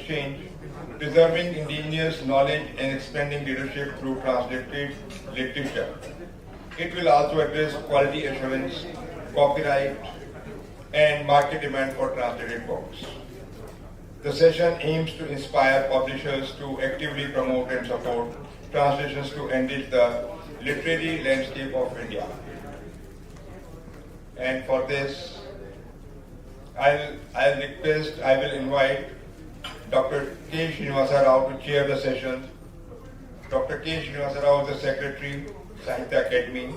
exchange, preserving indigenous knowledge and expanding leadership through translated literature. It will also address quality assurance, copyright, and market demand for translated books. The session aims to inspire publishers to actively promote and support translations to enrich the literary landscape of India. And for this, I will invite Dr. K. Srinivasa Rao to chair the session. Dr. K. Srinivasa Rao is the Secretary, Sahitya Academy.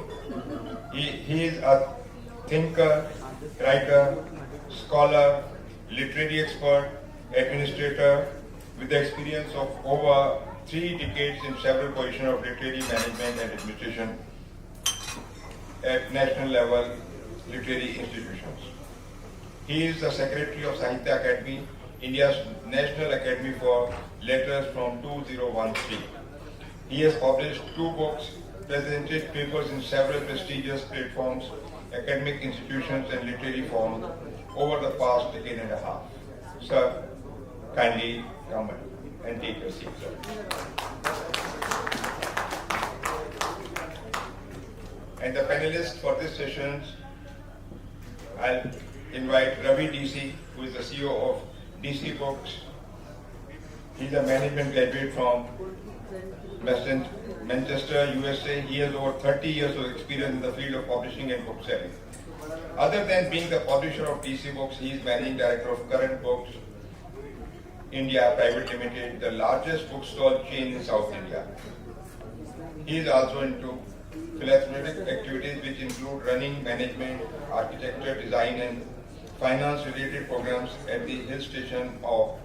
He is a thinker, writer, scholar, literary expert, administrator with the experience of over 3 decades in several positions of literary management and administration at national level literary institutions. He is the Secretary of Sahitya Academy, India's National Academy for Letters from 2013. He has published 2 books, presented papers in several prestigious platforms, academic institutions and literary forums over the past decade and a half. Sir, kindly come and take your seat, sir. And the panelists for this session, I'll invite Ravi DC, who is the CEO of DC Books. He's a management graduate from Manchester, USA. He has over 30 years of experience in the field of publishing and book selling. Other than being the publisher of DC Books, he is managing director of Current Books India Private Limited, the largest bookstall chain in South India. He is also into philanthropic activities which include running management, architecture, design and finance-related programs at the hill station of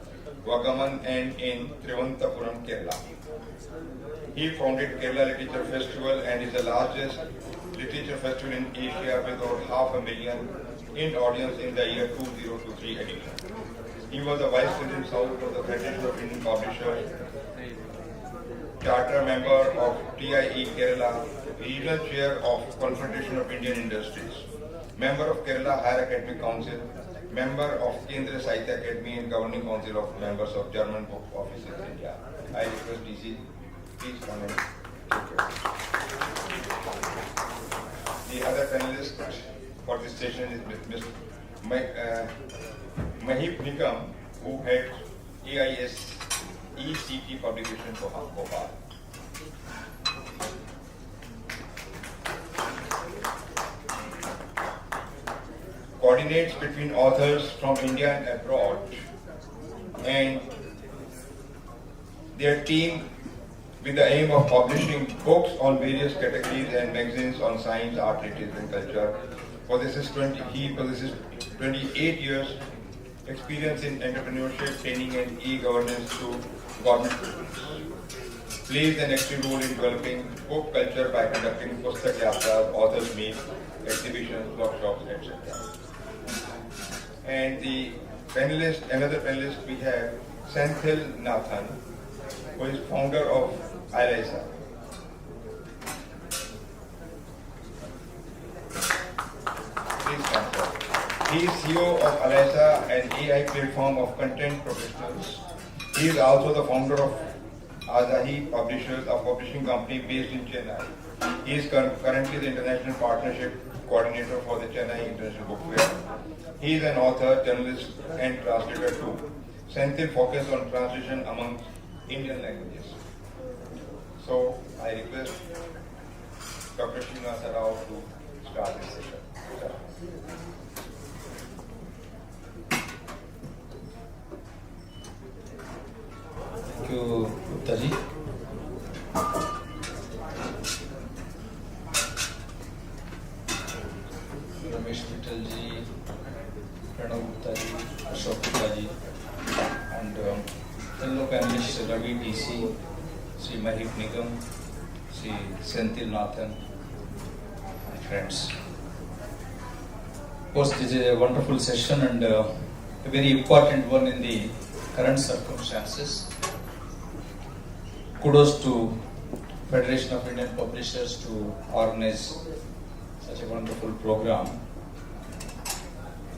Vagaman and in Thiruvananthapuram, Kerala. He founded Kerala Literature Festival and is the largest literature festival in Asia with over 500,000 in audience in the year 2023 edition. He was the Vice President South of the Federation of Indian Publishers, Charter Member of TIE Kerala, Regional Chair of Confederation of Indian Industries, Member of Kerala Higher Academic Council, Member of Kendra Sahitya Academy and Governing Council of Members of German Book Office in India. I request DC, please come and take your seat. The other panelist for this session is Mr. Mahip Nikam, who heads AIS ECT publication for Bhopal. Coordinates between authors from India and abroad and their team with the aim of publishing books on various categories and magazines on science, art, literature and culture. He possesses 28 years experience in entrepreneurship, training and e-governance through government programs. Plays an active role in developing book culture by conducting pustak yatras, authors meet, exhibitions, workshops, etc. And another panelist we have Senthil Nathan, who is founder of ILISA. Please come forward. He is CEO of ILISA, an AI platform of content professionals. He is also the founder of Azahi Publishers, a publishing company based in Chennai. He is currently the international partnership coordinator for the Chennai International Book Fair. He is an author, journalist, and translator too. Senthil focuses on translation among Indian languages. So I request Dr. Srinivasa Rao to start this session. Thank you, Gupta ji. Ramesh Mittal ji, Pranav Gupta ji, Ashok Gupta ji, and fellow panelists Ravi DC, Sri Mahip Nigam, Sri Senthil Nathan, my friends. Of course, this is a wonderful session and a very important one in the current circumstances. Kudos to Federation of Indian Publishers to organize such a wonderful program.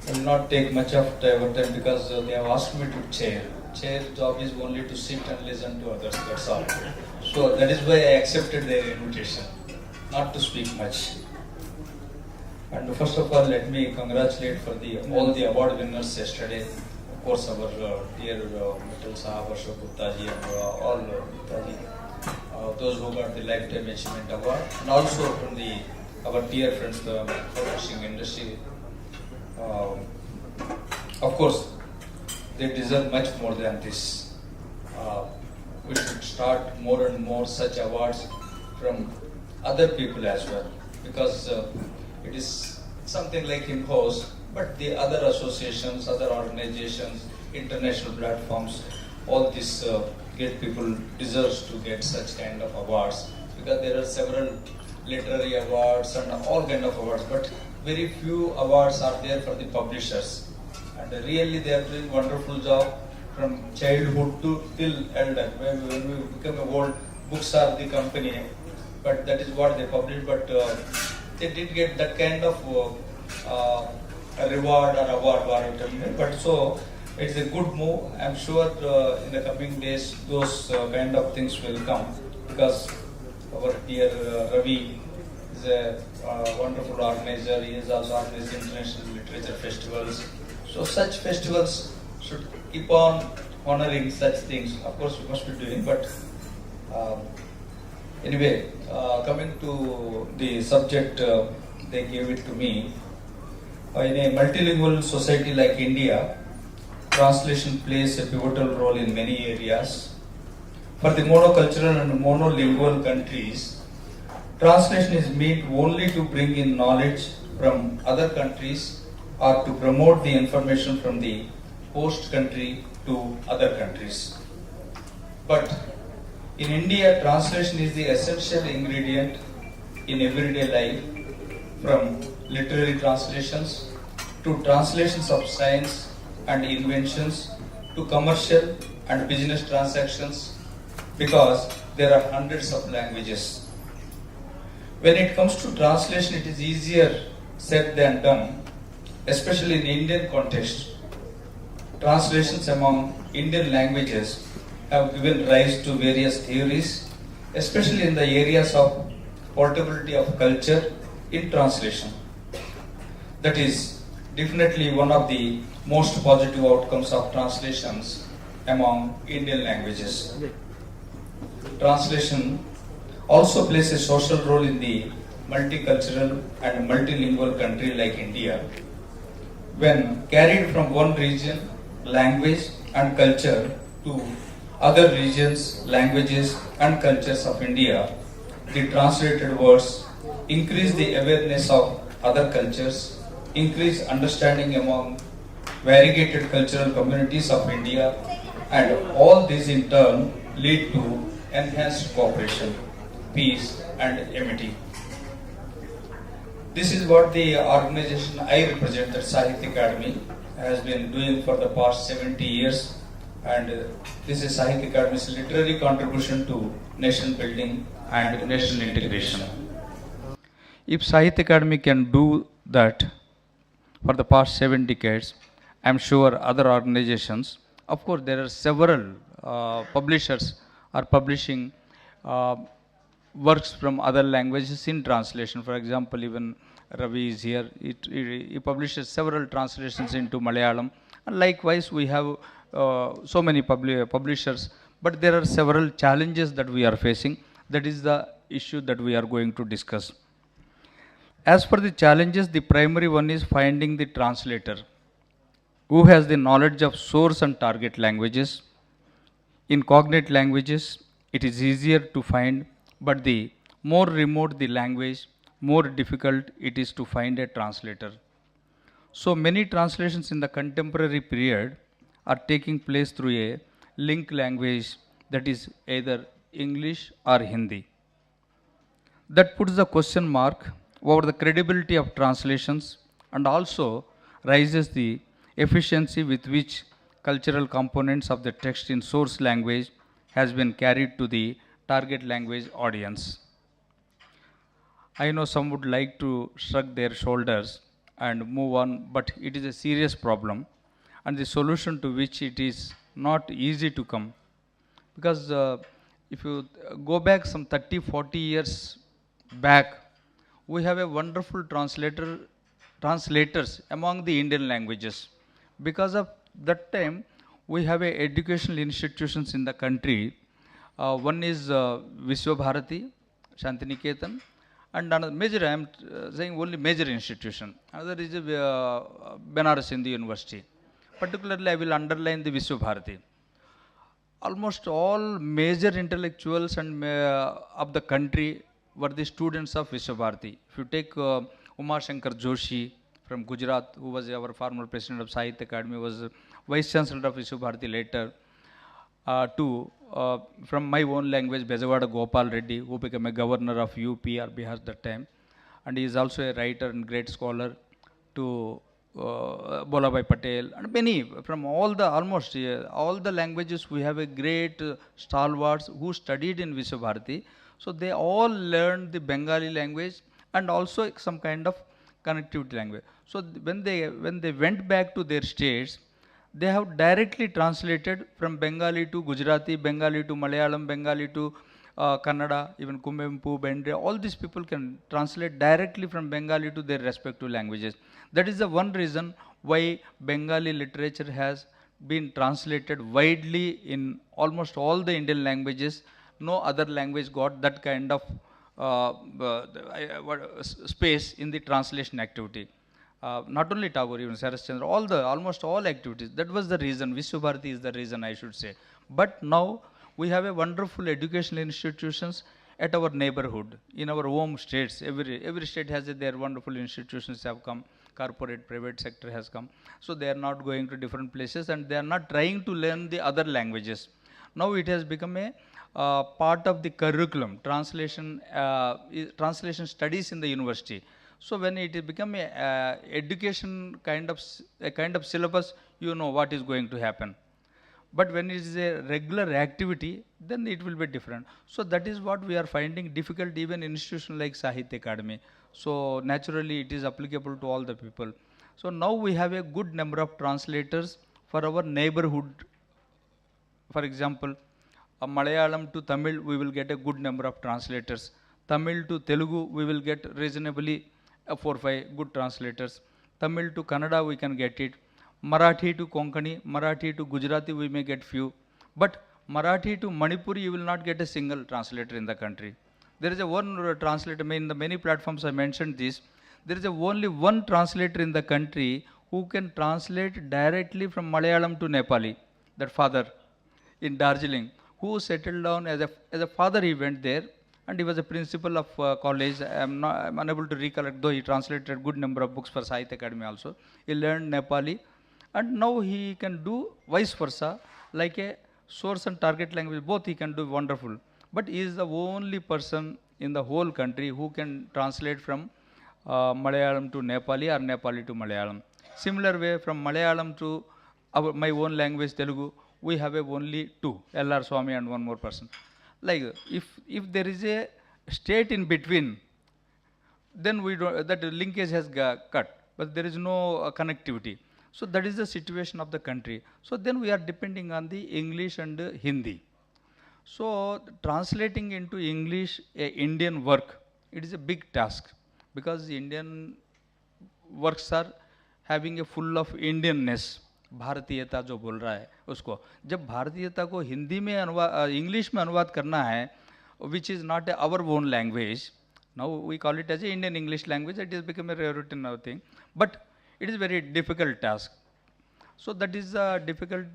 I will not take much of our time because they have asked me to chair. chair job is only to sit and listen to others, that's all. So that is why I accepted their invitation, not to speak much. And first of all, let me congratulate for all the award winners yesterday. Of course, our dear Mittal Sahab, Ashok Gupta ji, and all Gupta ji, those who got the Lifetime Achievement Award, and also from our dear friends, the publishing industry. Of course, they deserve much more than this. We should start more and more such awards from other people as well, because it is something like imposed, but the other associations, other organizations, international platforms, all these great people deserves to get such kind of awards, because there are several literary awards and all kind of awards, but very few awards are there for the publishers. And really they are doing wonderful job from childhood to till elder. When we become old, books are the company, but that is what they publish, but they did get that kind of a reward or award, but so it's a good move. I'm sure in the coming days those kind of things will come, because our dear Ravi is a wonderful organizer. He has also organized international literature festivals. So such festivals should keep on honoring such things. Of course, we must be doing, but anyway, coming to the subject, they gave it to me. In a multilingual society like India, translation plays a pivotal role in many areas. For the monocultural and monolingual countries, translation is meant only to bring in knowledge from other countries or to promote the information from the host country to other countries. But in India, translation is the essential ingredient in everyday life, from literary translations to translations of science and inventions to commercial and business transactions, because there are hundreds of languages. When it comes to translation, it is easier said than done, especially in Indian context. Translations among Indian languages have given rise to various theories, especially in the areas of portability of culture in translation. That is definitely one of the most positive outcomes of translations among Indian languages. Translation also plays a social role in the multicultural and multilingual country like India. When carried from one region, language and culture to other regions, languages and cultures of India, the translated words increase the awareness of other cultures, increase understanding among variegated cultural communities of India, and all these in turn lead to enhanced cooperation, peace and amity. This is what the organization I represent, the Sahitya Academy, has been doing for the past 70 years, and this is Sahitya Academy's literary contribution to nation building and national integration. If Sahitya Academy can do that for the past 7 decades, I'm sure other organizations, of course there are several publishers are publishing works from other languages in translation. For example, even Ravi is here. He publishes several translations into Malayalam. And likewise, we have so many publishers. But there are several challenges that we are facing. That is the issue that we are going to discuss. As for the challenges, the primary one is finding the translator who has the knowledge of source and target languages. In cognate languages, it is easier to find, but the more remote the language, more difficult it is to find a translator. So many translations in the contemporary period are taking place through a link language, that is either English or Hindi. That puts the question mark over the credibility of translations and also raises the efficiency with which cultural components of the text in source language has been carried to the target language audience. I know some would like to shrug their shoulders and move on, but it is a serious problem, and the solution to which it is not easy to come, because if you go back some 30, 40 years back, we have a wonderful translators among the Indian languages. Because of that time, we have a educational institutions in the country. One is Vishwa Bharati, Shantiniketan, and another major, I am saying only major institution. Another is Benares Hindu University. Particularly, I will underline the Vishwa Bharati. Almost all major intellectuals and of the country were the students of Vishwabharati. If you take Umar Shankar Joshi from Gujarat, who was our former president of Sahitya Academy, was vice chancellor of Vishwabharati later, to from my own language, Bezawada Gopal Reddy, who became a governor of UP or Bihar that time, and he is also a writer and great scholar, to Bolabai Patel, and many from all the almost all the languages. We have a great stalwarts who studied in Vishwabharati. So they all learned the Bengali language and also some kind of connectivity language. So when they went back to their states, they have directly translated from Bengali to Gujarati, Bengali to Malayalam, Bengali to Kannada, even Kumempu, Bendre, all these people can translate directly from Bengali to their respective languages. That is the one reason why Bengali literature has been translated widely in almost all the Indian languages. No other language got that kind of space in the translation activity. Not only Tagore, even Saras Chandra, almost all activities. That was the reason. Vishwabharati is the reason, I should say. But now we have a wonderful educational institutions at our neighborhood, in our home states. Every state has their wonderful institutions have come. Corporate, private sector has come. So they are not going to different places and they are not trying to learn the other languages. Now it has become a part of the curriculum, translation studies in the university. So when it become a education a kind of syllabus, you know what is going to happen. But when it is a regular activity, then it will be different. So that is what we are finding difficult even in institution like Sahitya Academy. So naturally it is applicable to all the people. So now we have a good number of translators for our neighborhood. For example, Malayalam to Tamil, we will get a good number of translators. Tamil to Telugu, we will get reasonably 4 or 5 good translators. Tamil to Kannada, we can get it. Marathi to Konkani, Marathi to Gujarati, we may get few. But Marathi to Manipuri, you will not get a single translator in the country. There is a one translator, in the many platforms I mentioned this. There is only one translator in the country who can translate directly from Malayalam to Nepali. That father in Darjeeling, who settled down as a father. He went there and he was a principal of college. I'm unable to recollect, though he translated a good number of books for Sahitya Academy also. He learned Nepali and now he can do vice versa, like a source and target language, both he can do wonderful. But he is the only person in the whole country who can translate from Malayalam to Nepali or Nepali to Malayalam. Similar way, from Malayalam to my own language, Telugu, we have only two, L.R. Swami and one more person. Like if there is a state in between, then we don't, that linkage has cut, but there is no connectivity. So that is the situation of the country. So then we are depending on the English and Hindi. So translating into English a Indian work, it is a big task, because Indian works are having a full of Indianness. भारतीयता जो बोल रहा है उसको, जब भारतीयता को हिंदी में अनुवाद, इंग्लिश में अनुवाद करना है, which is not our own language. Now we call it as a Indian English language. It has become a routine now thing, but it is very difficult task. So that is difficult.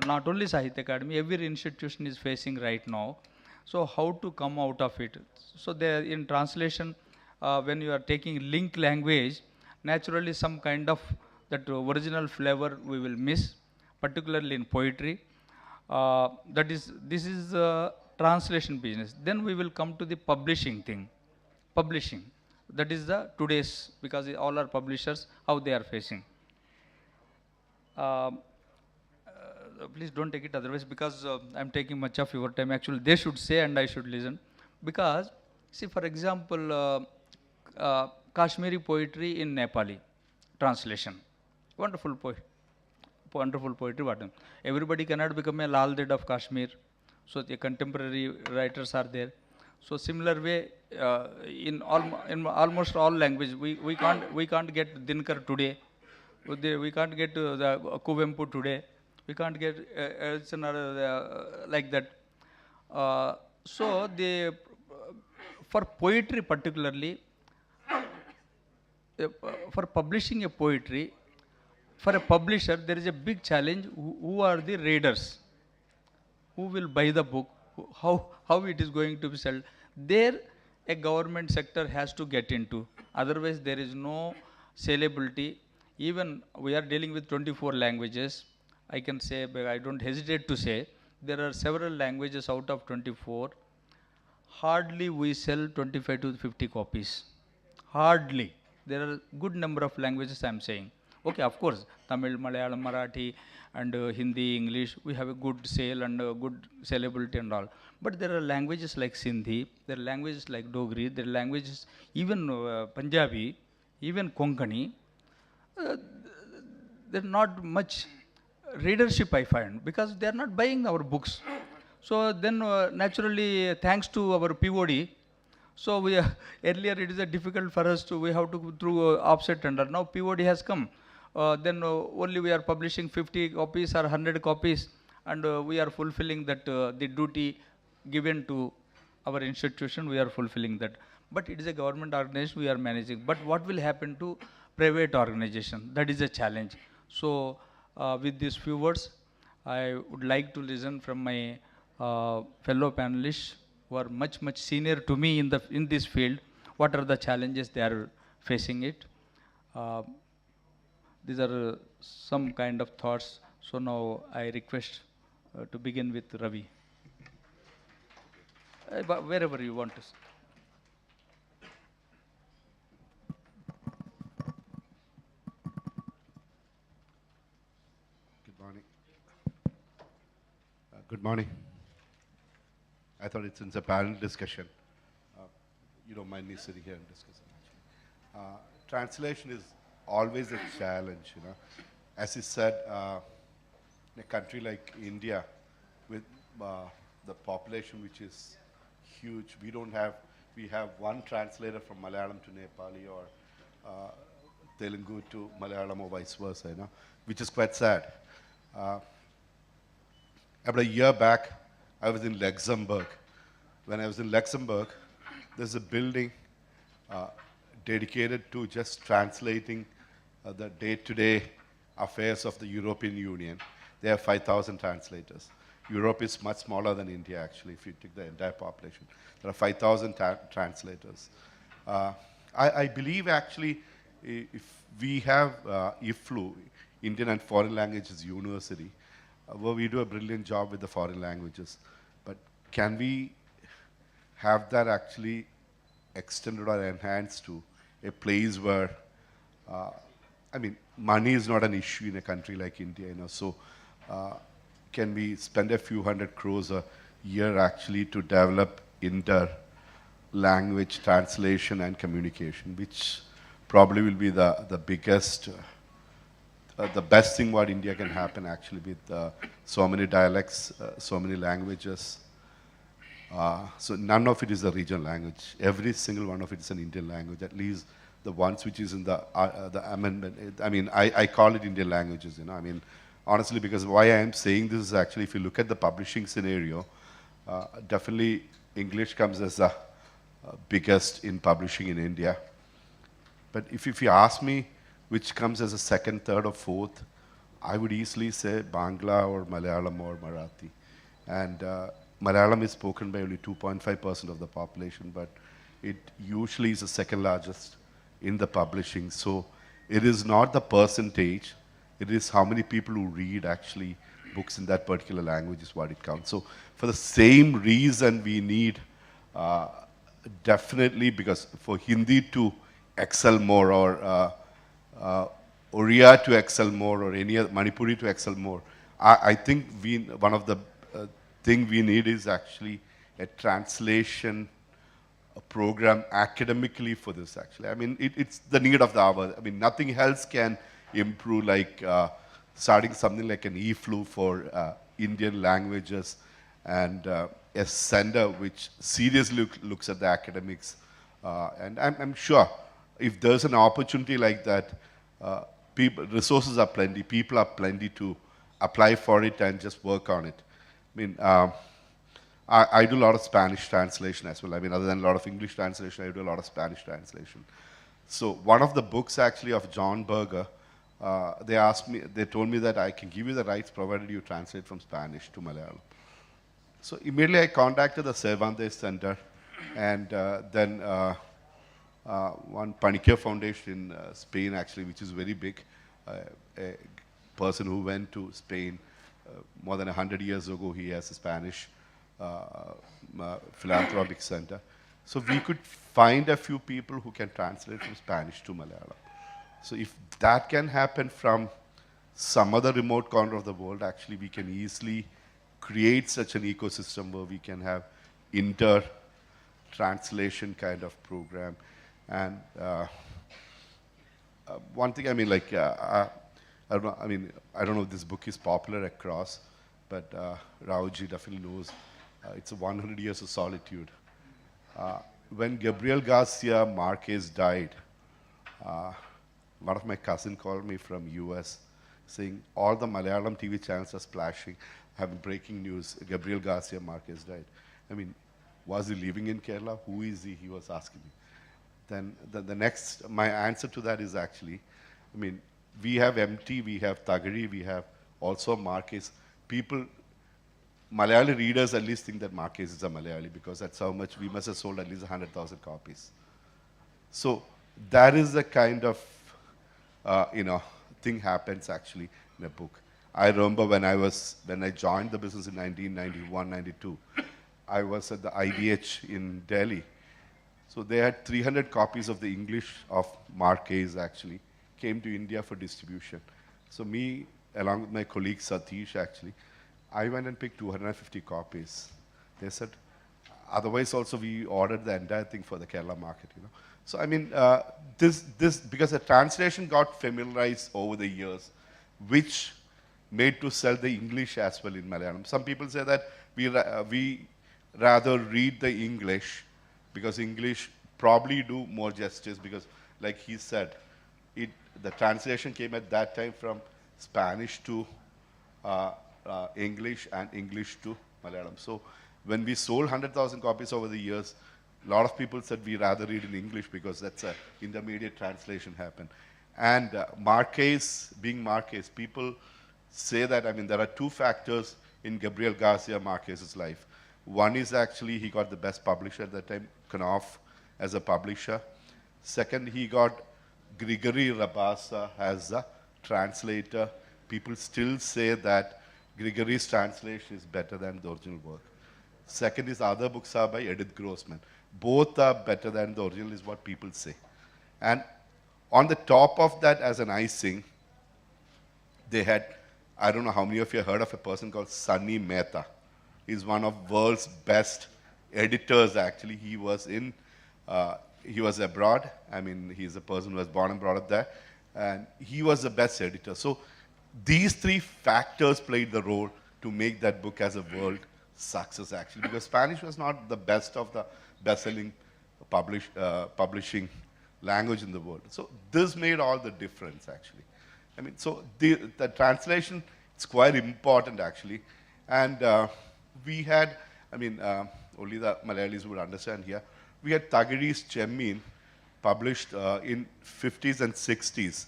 Not only Sahitya Academy, every institution is facing right now. So how to come out of it? So there in translation, when you are taking link language, naturally some kind of that original flavor we will miss, particularly in poetry. This is translation business. Then we will come to the publishing thing. Publishing, that is the today's, because all our publishers, how they are facing. Please don't take it otherwise, because I'm taking much of your time. Actually, they should say and I should listen. Because, see, for example, Kashmiri poetry in Nepali, translation. Wonderful poet. wonderful poetry. But everybody cannot become a Lal Ded of Kashmir. So the contemporary writers are there. So similar way, in almost all language, we can't get Dinkar today. We can't get the Kuvempu today. We can't get it's another like that. So the for poetry particularly, for publishing a poetry, for a publisher, there is a big challenge. Who are the readers? Who will buy the book? How it is going to be sold? There, a government sector has to get into. Otherwise, there is no sellability. Even we are dealing with 24 languages. I can say, but I don't hesitate to say, there are several languages out of 24. Hardly we sell 25 to 50 copies. Hardly. There are good number of languages I am saying. Okay, of course, Tamil, Malayalam, Marathi, and Hindi, English, we have a good sale and good sellability and all. But there are languages like Sindhi, there are languages like Dogri, there are languages, even Punjabi, even Konkani. Uh, there's not much readership I find because they are not buying our books. So then naturally, thanks to our POD, so we earlier it is difficult for us to we have to go through offset tender. Now POD has come. Then only we are publishing 50 copies or 100 copies, and we are fulfilling that the duty given to our institution. We are fulfilling that. But it is a government organization we are managing. But what will happen to private organization? That is a challenge. So with these few words, I would like to listen from my fellow panelists who are much senior to me in this field. What are the challenges they are facing it? Uh, these are some kind of thoughts. So now I request to begin with Ravi. Wherever you want to. Good morning. Good morning. I thought it's a panel discussion. You don't mind me sitting here and discussing. Translation is always a challenge, you know. As you said, in a country like India, with the population which is huge, we have one translator from Malayalam to Nepali or Telugu to Malayalam or vice versa, you know, which is quite sad. About a year back, I was in Luxembourg. When I was in Luxembourg, there's a building dedicated to just translating the day-to-day affairs of the European Union. They have 5,000 translators. Europe is much smaller than India, actually, if you take the entire population. There are 5,000 translators. I believe, actually, if we have IFLU, Indian and Foreign Languages University, where we do a brilliant job with the foreign languages. But can we have that actually extended or enhanced to a place where, I mean, money is not an issue in a country like India, you know, so can we spend a few hundred crores a year actually to develop inter-language translation and communication, which probably will be the biggest the best thing what India can happen actually with so many dialects, so many languages. So none of it is a regional language. Every single one of it is an Indian language, at least the ones which is in the amendment. I mean, I call it Indian languages, you know. I mean, honestly, because why I am saying this is actually, if you look at the publishing scenario, definitely English comes as the biggest in publishing in India. But if you ask me, which comes as a second, third, or fourth, I would easily say Bangla or Malayalam or Marathi. And Malayalam is spoken by only 2.5% of the population, but it usually is the second largest in the publishing. So it is not the percentage, it is how many people who read actually books in that particular language is what it counts. So for the same reason we need definitely, because for Hindi to excel more or Oriya to excel more or any other Manipuri to excel more, I think one of the thing we need is actually a translation program academically for this actually. I mean, it's the need of the hour. I mean, nothing else can improve like starting something like an e-flu for Indian languages and a center which seriously looks at the academics. And I'm sure if there's an opportunity like that, resources are plenty, people are plenty to apply for it and just work on it. I mean, I do a lot of Spanish translation as well. I mean, other than a lot of English translation, I do a lot of Spanish translation. So one of the books actually of John Berger, they told me that I can give you the rights provided you translate from Spanish to Malayalam. So immediately I contacted the Cervantes Center, and then one Panikkar Foundation in Spain actually, which is very big, a person who went to Spain more than 100 years ago. He has a Spanish philanthropic center. So we could find a few people who can translate from Spanish to Malayalam. So if that can happen from some other remote corner of the world, actually we can easily create such an ecosystem where we can have inter-translation kind of program. And one thing, I mean, like, I don't know, I mean, I don't know if this book is popular across, but Raoji definitely knows. It's 100 Years of Solitude. When Gabriel Garcia Marquez died, one of my cousin called me from US saying all the Malayalam TV channels are splashing, having breaking news, Gabriel Garcia Marquez died. I mean, was he living in Kerala? Who is he? He was asking me. Then the next, my answer to that is actually, I mean, we have MT, we have Tagari, we have also Marquez. People, Malayali readers at least think that Marquez is a Malayali because that's how much we must have sold, at least 100,000 copies. So that is the kind of, thing happens actually in a book. I remember when I joined the business in 1991, 92, I was at the IDH in Delhi. So they had 300 copies of the English of Marquez actually, came to India for distribution. So me, along with my colleague Satish actually, I went and picked 250 copies. They said, otherwise also we ordered the entire thing for the Kerala market, So I mean, because the translation got familiarized over the years, which made to sell the English as well in Malayalam. Some people say that we rather read the English because English probably do more justice because, like he said, the translation came at that time from Spanish to English and English to Malayalam. So when we sold 100,000 copies over the years, a lot of people said we rather read in English because that's an intermediate translation happened. And Marquez, being Marquez, people say that, I mean, there are two factors in Gabriel Garcia Marquez's life. One is actually he got the best publisher at that time, Knopf, as a publisher. Second, he got Grigory Rabasa as a translator. People still say that Grigory's translation is better than the original work. Second is other books are by Edith Grossman. Both are better than the original is what people say. And on the top of that, as an icing, they had, I don't know how many of you have heard of a person called Sunny Mehta. He's one of world's best editors actually. He was abroad. I mean, he's a person who was born and brought up there. And he was the best editor. So these three factors played the role to make that book as a world success actually. Because Spanish was not the best of the best-selling publishing language in the world. So this made all the difference actually. I mean, so the translation, it's quite important actually. And we had, I mean, only the Malayalis would understand here, we had Tagari's Chemmin published in 50s and 60s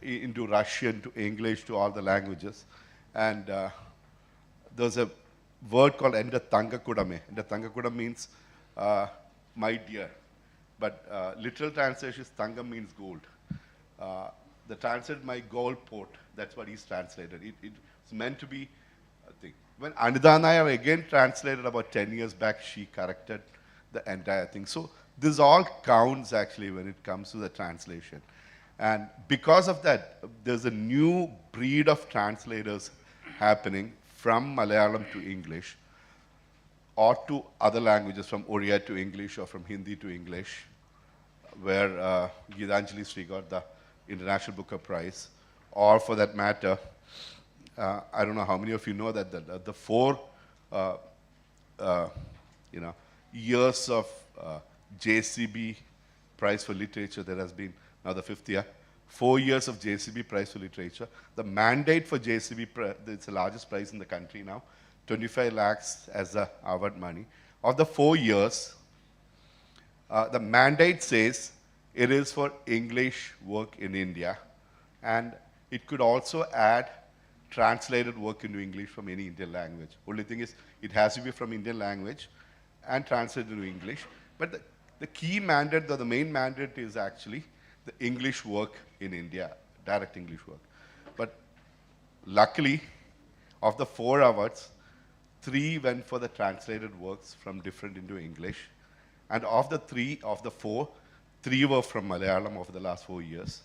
into Russian, to English, to all the languages. And there's a word called Enda Tanga Kudame. Enda Tanga Kudame means my dear. But literal translation is Tanga means gold. The translated my gold port, that's what he's translated. It's meant to be a thing. When Anida Nair again translated about 10 years back, she corrected the entire thing. So this all counts actually when it comes to the translation. And because of that, there's a new breed of translators happening from Malayalam to English or to other languages, from Oriya to English or from Hindi to English, where Gitanjali Sri got the International Booker Prize, or for that matter, I don't know how many of you know that the 4 years of JCB Prize for Literature, there has been now the 5th year, 4 years of JCB Prize for Literature. The mandate for JCB, it's the largest prize in the country now, 25 lakhs as the award money. Of the 4 years, the mandate says it is for English work in India, and it could also add translated work into English from any Indian language. Only thing is, it has to be from Indian language and translated into English. But the key mandate, the main mandate is actually the English work in India, direct English work. But luckily, of the 4 awards, 3 went for the translated works from different into English. And of the 4, 3 were from Malayalam over the last 4 years.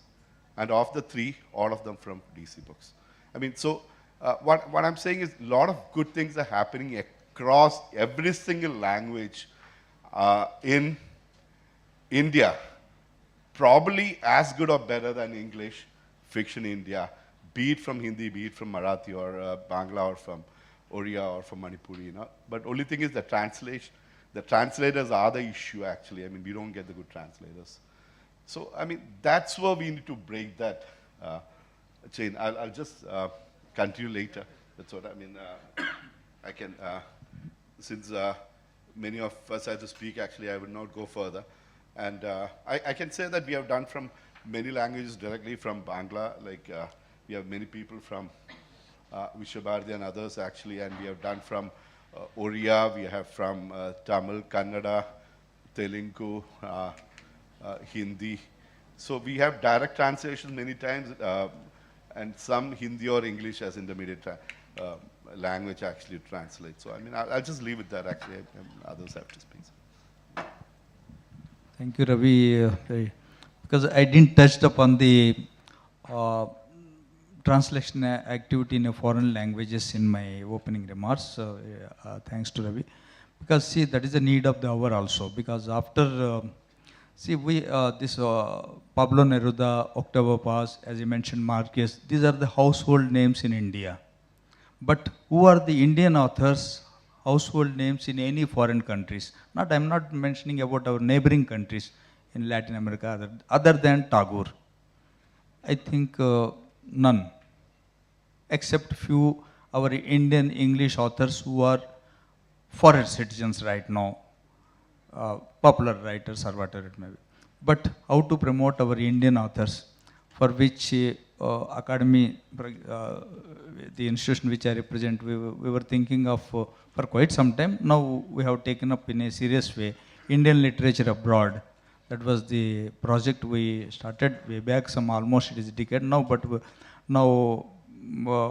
And of the 3, all of them from DC Books. I mean, so what I'm saying is a lot of good things are happening across every single language in India. Probably as good or better than English fiction in India, be it from Hindi, be it from Marathi or Bangla or from Oriya or from Manipuri, you know. But only thing is the translators are the issue actually. I mean, we don't get the good translators. So, I mean, that's where we need to break that chain. I'll just continue later. That's what I mean. I can, since many of us had to speak, actually, I will not go further. And I can say that we have done from many languages directly from Bangla, like we have many people from Vishabharati and others actually, and we have done from Oriya, we have from Tamil, Kannada, Telugu, Hindi. So we have direct translations many times, and some Hindi or English as intermediate language actually translate. So I mean, I'll just leave it there actually, and others have to speak. Thank you, Ravi. Because I didn't touch upon the translation activity in foreign languages in my opening remarks. Thanks to Ravi. Because see, that is the need of the hour also. Because after, see, we, this Pablo Neruda, Octavio Paz, as you mentioned, Marquez, these are the household names in India. But who are the Indian authors, household names in any foreign countries? I'm not mentioning about our neighboring countries in Latin America, other than Tagore. I think none, except few our Indian English authors who are foreign citizens right now, popular writers or whatever it may be. But how to promote our Indian authors, for which Academy, the institution which I represent, we were thinking of for quite some time. Now we have taken up in a serious way Indian literature abroad. That was the project we started way back, almost it is a decade now, but now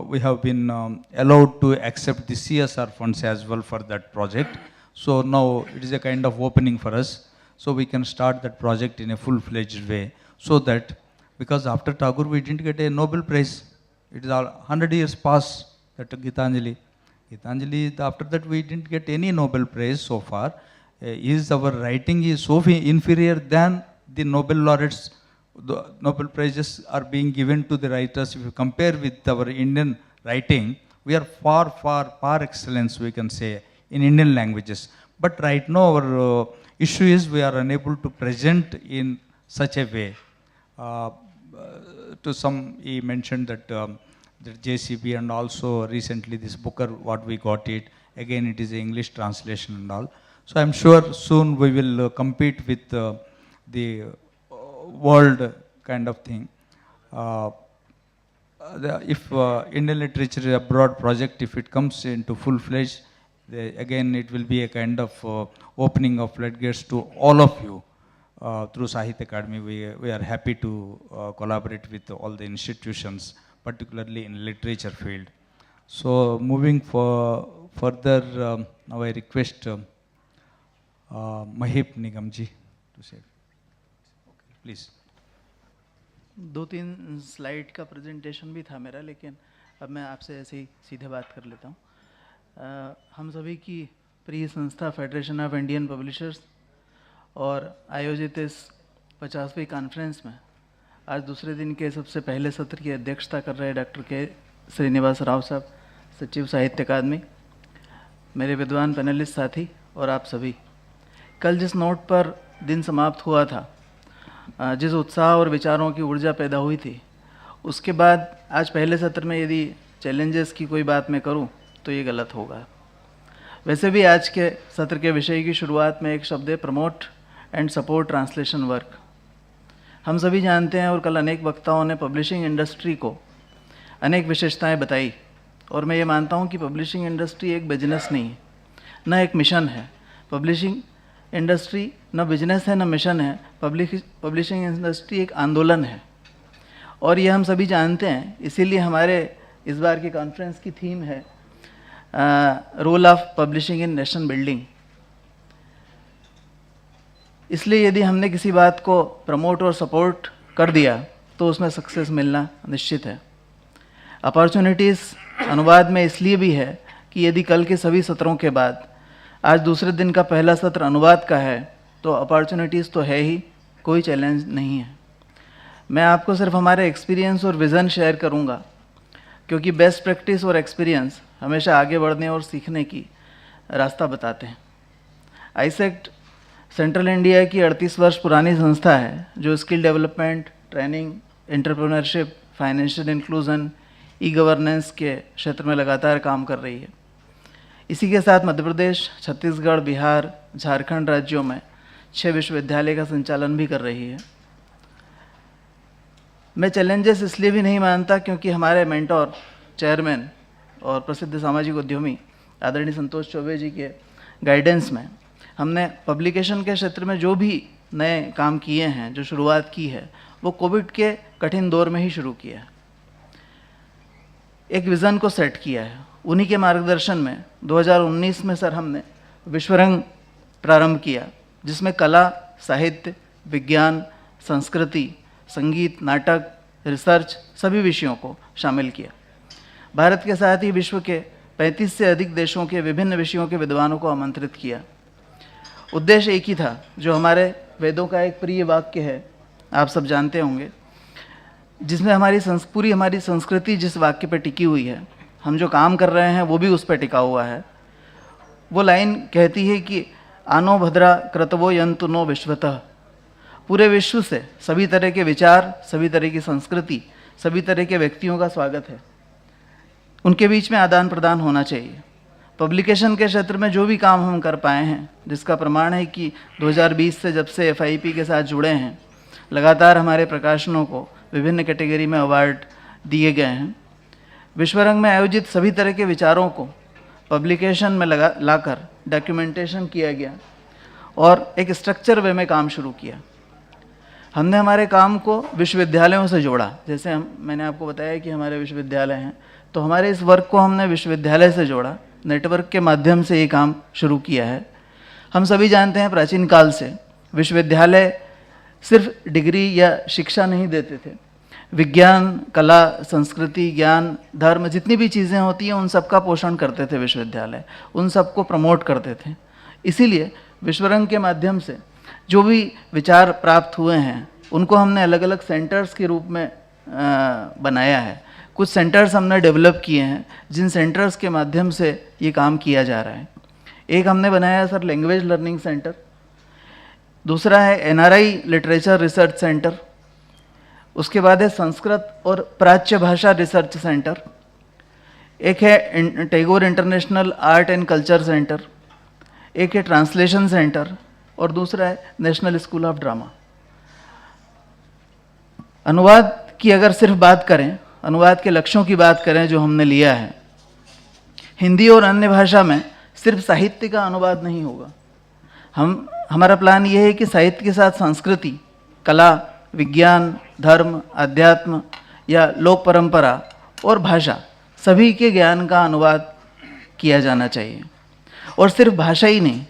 we have been allowed to accept the CSR funds as well for that project. So now it is a kind of opening for us. So we can start that project in a full-fledged way, so that, because after Tagore we didn't get a Nobel Prize. It is all 100 years past, that Gitanjali. After that we didn't get any Nobel Prize so far. Our writing is so inferior than the Nobel laureates? The Nobel Prizes are being given to the writers. If you compare with our Indian writing, we are far par excellence, we can say, in Indian languages. But right now our issue is we are unable to present in such a way. To some, he mentioned that the JCB, and also recently this Booker, what we got it, again it is English translation and all. So I'm sure soon we will compete with the world kind of thing. If Indian literature abroad project, if it comes into full-fledged, again it will be a kind of opening of floodgates to all of you. Through Sahitya Academy, we are happy to collaborate with all the institutions, particularly in literature field. So moving further, now I request Mahip Nigam ji to say. Okay, please. 2-3 slide का presentation भी था मेरा, लेकिन अब मैं आपसे ऐसे ही सीधे बात कर लेता हूँ। हम सभी की प्रिय संस्था फेडरेशन ऑफ इंडियन पब्लिशर्स और आयोजित इस 50वीं कॉन्फ्रेंस में आज दूसरे दिन के सबसे पहले सत्र की अध्यक्षता कर रहे डॉक्टर के श्रीनिवास राव साहब, सचिव साहित्य अकादमी, मेरे विद्वान पैनलिस्ट साथी और आप सभी। कल जिस नोट पर दिन समाप्त हुआ था, जिस उत्साह और विचारों की ऊर्जा पैदा हुई थी, उसके बाद आज पहले सत्र में यदि चैलेंजेस की कोई बात मैं करूं तो ये गलत होगा। वैसे भी आज के सत्र के विषय की शुरुआत में एक शब्द है, promote and support translation work. हम सभी जानते हैं और कल अनेक वक्ताओं ने पब्लिशिंग इंडस्ट्री को अनेक विशेषताएं बताई, और मैं ये मानता हूं कि पब्लिशिंग इंडस्ट्री एक बिजनेस नहीं है, न एक मिशन है। पब्लिशिंग इंडस्ट्री न बिजनेस है न मिशन है। पब्लिशिंग इंडस्ट्री एक आंदोलन है, और ये हम सभी जानते हैं। इसीलिए हमारे इस बार की कॉन्फ्रेंस की थीम है role of publishing in nation building. इसलिए यदि हमने किसी बात को प्रमोट और सपोर्ट कर दिया तो उसमें सक्सेस मिलना निश्चित है। अपॉर्चुनिटीज़ अनुवाद में इसलिए भी है कि यदि कल के सभी सत्रों के बाद आज दूसरे दिन का पहला सत्र अनुवाद का है तो अपॉर्चुनिटीज़ तो है ही, कोई चैलेंज नहीं है। मैं आपको सिर्फ हमारे एक्सपीरियंस और विज़न शेयर करूंगा, क्योंकि बेस्ट प्रैक्टिस और एक्सपीरियंस हमेशा आगे बढ़ने और सीखने की रास्ता बताते हैं। आईसेक्ट सेंट्रल इंडिया की 38 वर्ष पुरानी संस्था है जो skill development, training, entrepreneurship, financial inclusion, e governance के क्षेत्र में लगातार काम कर रही है। इसी के साथ मध्य प्रदेश, छत्तीसगढ़, बिहार, झारखंड राज्यों में 6 विश्वविद्यालय का संचालन भी कर रही है। मैं चैलेंजेस इसलिए भी नहीं मानता क्योंकि हमारे मेंटोर, चेयरमैन और प्रसिद्ध सामाजिक उद्यमी आदरणीय संतोष चौबे जी के गाइडेंस में हमने पब्लिकेशन के क्षेत्र में जो भी नए काम किए हैं, जो शुरुआत की है, वो कोविड के कठिन दौर में ही शुरू किया है। एक विज़न को सेट किया है। उन्हीं के मार्गदर्शन में 2019 में सर हमने विश्वरंग प्रारंभ किया, जिसमें कला, साहित्य, विज्ञान, संस्कृति, संगीत, नाटक, रिसर्च सभी विषयों को शामिल किया। भारत के साथ ही विश्व के 35 से अधिक देशों के विभिन्न विषयों के विद्वानों को आमंत्रित किया। उद्देश्य एक ही था, जो हमारे वेदों का एक प्रिय वाक्य है, आप सब जानते होंगे, जिसमें पूरी हमारी संस्कृति जिस वाक्य पर टिकी हुई है, हम जो काम कर रहे हैं वो भी उस पर टिका हुआ है। वो लाइन कहती है कि आनो भद्रा क्रतवो यंतु नो विश्वतः। पूरे विश्व से सभी तरह के विचार, सभी तरह की संस्कृति, सभी तरह के व्यक्तियों का स्वागत है। उनके बीच में आदान प्रदान होना चाहिए। पब्लिकेशन के क्षेत्र में जो भी काम हम कर पाए हैं, जिसका प्रमाण है कि 2020 से जब से FIP के साथ जुड़े हैं, लगातार हमारे प्रकाशनों को विभिन्न कैटेगरी में अवार्ड दिए गए हैं। विश्वरंग में आयोजित सभी तरह के विचारों को पब्लिकेशन में लाकर डॉक्यूमेंटेशन किया गया और एक स्ट्रक्चर वे में काम शुरू किया। हमने हमारे काम को विश्वविद्यालयों से जोड़ा। जैसे मैंने आपको बताया कि हमारे विश्वविद्यालय हैं, तो हमारे इस वर्क को हमने विश्वविद्यालय से जोड़ा, नेटवर्क के माध्यम से ये काम शुरू किया है। हम सभी जानते हैं प्राचीन काल से विश्वविद्यालय सिर्फ डिग्री या शिक्षा नहीं देते थे। विज्ञान, कला, संस्कृति, ज्ञान, धर्म, जितनी भी चीज़ें होती हैं उन सब का पोषण करते थे विश्वविद्यालय, उन सब को प्रमोट करते थे। इसीलिए विश्वरंग के माध्यम से जो भी विचार प्राप्त हुए हैं उनको हमने अलग अलग सेंटर्स के रूप में बनाया है। कुछ सेंटर्स हमने डेवलप किए हैं जिन सेंटर्स के माध्यम से ये काम किया जा रहा है। एक हमने बनाया सर लैंग्वेज लर्निंग सेंटर, दूसरा है NRI लिटरेचर रिसर्च सेंटर, उसके बाद है संस्कृत और प्राच्य भाषा रिसर्च सेंटर, एक है Tagore international art and culture centre, एक है ट्रांसलेशन सेंटर और दूसरा है नेशनल स्कूल ऑफ ड्रामा। अनुवाद की अगर सिर्फ बात करें, अनुवाद के लक्ष्यों की बात करें जो हमने लिया है, हिंदी और अन्य भाषा में सिर्फ साहित्य का अनुवाद नहीं होगा। हमारा प्लान ये है कि साहित्य के साथ संस्कृति, कला, विज्ञान, धर्म, अध्यात्म या लोक परंपरा और भाषा सभी के ज्ञान का अनुवाद किया जाना चाहिए। और सिर्फ भाषा ही नहीं,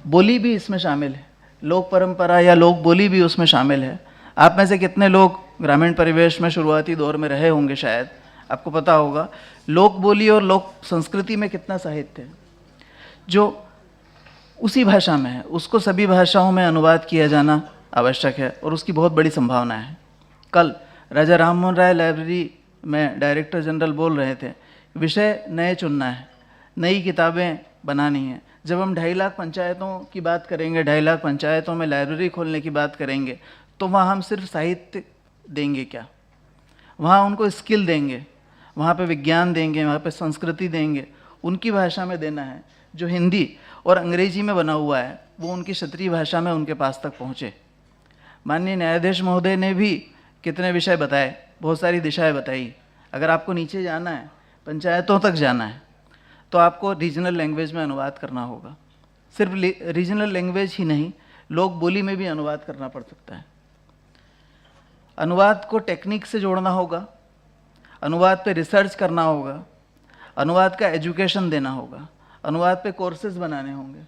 बोली भी इसमें शामिल है। लोक परंपरा या लोक बोली भी उसमें शामिल है। आप में से कितने लोग ग्रामीण परिवेश में शुरुआती दौर में रहे होंगे, शायद आपको पता होगा लोक बोली और लोक संस्कृति में कितना साहित्य है जो उसी भाषा में है, उसको सभी भाषाओं में अनुवाद किया जाना आवश्यक है और उसकी बहुत बड़ी संभावना है। कल राजा राम मोहन राय लाइब्रेरी में डायरेक्टर जनरल बोल रहे थे, विषय नए चुनना है, नई किताबें बनानी है। जब हम 2.5 लाख पंचायतों की बात करेंगे, 2.5 लाख पंचायतों में लाइब्रेरी खोलने की बात करेंगे, तो वहाँ हम सिर्फ साहित्य देंगे क्या? वहाँ उनको स्किल देंगे, वहाँ पे विज्ञान देंगे, वहाँ पे संस्कृति देंगे, उनकी भाषा में देना है। जो हिंदी और अंग्रेजी में बना हुआ है वो उनकी क्षेत्रीय भाषा में उनके पास तक पहुँचे। माननीय न्यायाधीश महोदय ने भी कितने विषय बताए, बहुत सारी दिशाएं बताई। अगर आपको नीचे जाना है, पंचायतों तक जाना है, तो आपको रीजनल लैंग्वेज में अनुवाद करना होगा। सिर्फ रीजनल लैंग्वेज ही नहीं, लोक बोली में भी अनुवाद करना पड़ सकता है। अनुवाद को टेक्निक से जोड़ना होगा, अनुवाद पे रिसर्च करना होगा, अनुवाद का एजुकेशन देना होगा, अनुवाद पे कोर्सेज बनाने होंगे।